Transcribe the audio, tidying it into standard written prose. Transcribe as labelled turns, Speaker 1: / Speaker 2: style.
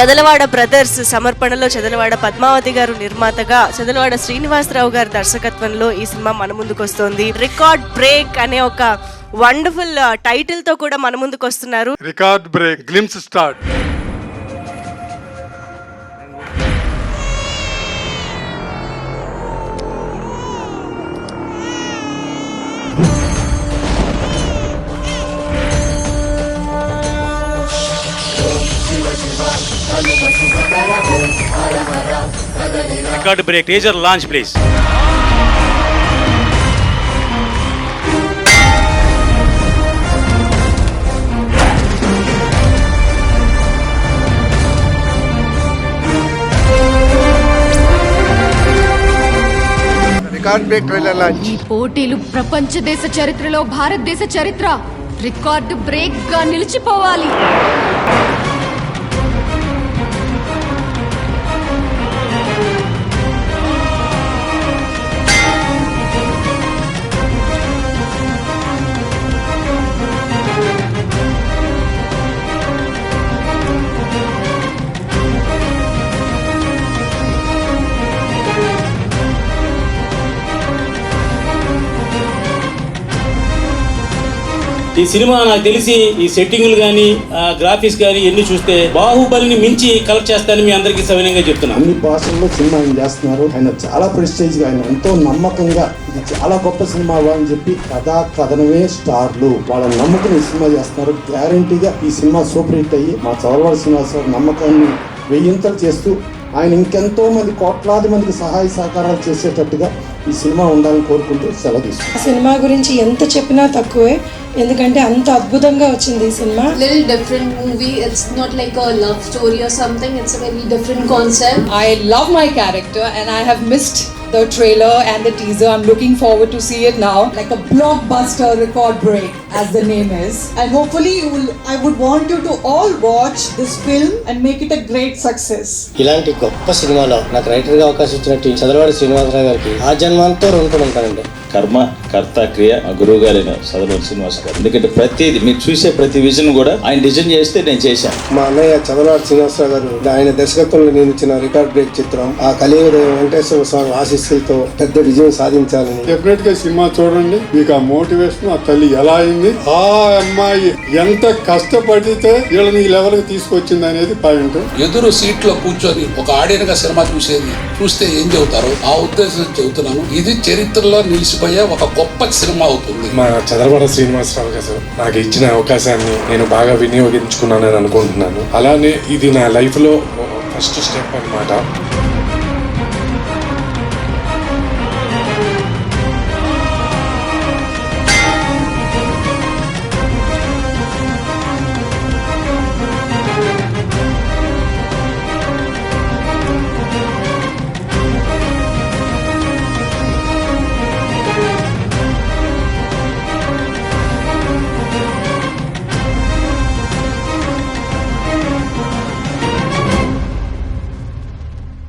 Speaker 1: Chadalavada brothers సమర్పణలో చదలవాడ పద్మావతి గారు నిర్మాతగా, చదలవాడ శ్రీనివాసరావు గారి దర్శకత్వంలో ఈ సినిమా మన ముందుకు వస్తోంది. రికార్డ్ బ్రేక్ అనే ఒక వండర్ఫుల్ టైటిల్ తో కూడా మన ముందుకు వస్తున్నారు.
Speaker 2: Record break glimpse start.
Speaker 3: Record break teaser launch please.
Speaker 2: Record break trailer launch.
Speaker 4: ఈ పోటీలు ప్రపంచ దేశ చరిత్రలో భారతదేశ చరిత్ర రికార్డు బ్రేక్ గా నిలిచిపోవాలి.
Speaker 3: ఈ సినిమా నాకు తెలిసి ఈ సెట్టింగ్లు కానీ గ్రాఫిక్స్ కానీ ఎన్ని చూస్తే బాహుబలిని మించి కలెక్ట్ చేస్తానని మీ అందరికీ సవినయంగా చెప్తున్నాను.
Speaker 5: అన్ని భాషల్లో సినిమా ఆయన చేస్తున్నారు. ఆయన చాలా ప్రెస్టేజ్ గా, ఆయన ఎంతో నమ్మకంగా ఇది చాలా గొప్ప సినిమా అని చెప్పి కథా కథనమే స్టార్లు వాళ్ళని నమ్ముకుని సినిమా చేస్తున్నారు. గ్యారంటీగా ఈ సినిమా సూపర్ హిట్ అయ్యి మా చదలవాడ శ్రీనివాసరావు నమ్మకాన్ని వెయ్యింతలు చేస్తూ ఆయన ఇంకెంతో మంది కోట్లాది మందికి సహాయ సహకారాలు చేసేటట్టుగా ఈ సినిమా ఉండాలని కోరుకుంటూ సెలవు తీసుకుంటాం.
Speaker 6: సినిమా గురించి ఎంత చెప్పినా తక్కువే, ఎందుకంటే అంత అద్భుతంగా వచ్చింది ఈ cinema.
Speaker 7: Little different movie. It's not like a love story or something. It's a very different concept.
Speaker 8: I love my character and I have missed the trailer and the teaser. I'm looking forward to see it now. Like a blockbuster record break, as the name is. And hopefully I would want you to all watch this film and make it a great success.
Speaker 9: ఇలాంటి గొప్ప సినిమాలో నాకు writer గా అవకాశం ఇచ్చినట్టు చదలవాడ శ్రీనివాసరావు గారికి ఆ జన్మంతో రుణపడి ఉంటానండి.
Speaker 10: కర్మ కర్త క్రియ మా గురువు గారైన చదలవాడ శ్రీనివాస గారు. ఎందుకంటే ప్రతిది మీరు చూసే ప్రతి విజన్ కూడా ఆయన డిజైన్ చేస్తే నేను చేశాను.
Speaker 5: మా అన్నయ్య చదలవాడ శ్రీనివాసరావు గారు ఆయన దర్శకత్వంలో నిర్మించిన రికార్డ్ బ్రేక్ చిత్రం ఆ కలియుగ వెంకటేశ్వర స్వామి ఆశీస్సులతో పెద్ద విజయం సాధించాలని.
Speaker 2: డెఫినెట్ గా సినిమా చూడండి, మీకు ఆ మోటివేషన్, ఆ తల్లి ఎలా అయింది, ఆ అమ్మాయి ఎంత కష్టపడితే వీళ్ళని ఈ లెవెల్ కి తీసుకొచ్చింది అనేది పాయింట్.
Speaker 11: ఎదురు సీట్ లో కూర్చొని ఒక ఆడియన్ గా సినిమా చూస్తే ఏం చెబుతారో ఆ ఉద్దేశం చెబుతున్నాను. ఇది చరిత్రలో నిలిచిపోయే ఒక గొప్ప సినిమా అవుతుంది.
Speaker 12: మా చదలవాడ శ్రీనివాసరావు గారు నాకు ఇచ్చిన అవకాశాన్ని నేను బాగా వినియోగించుకున్నానని అనుకుంటున్నాను. అలానే ఇది నా లైఫ్ లో ఫస్ట్ స్టెప్ అన్నమాట.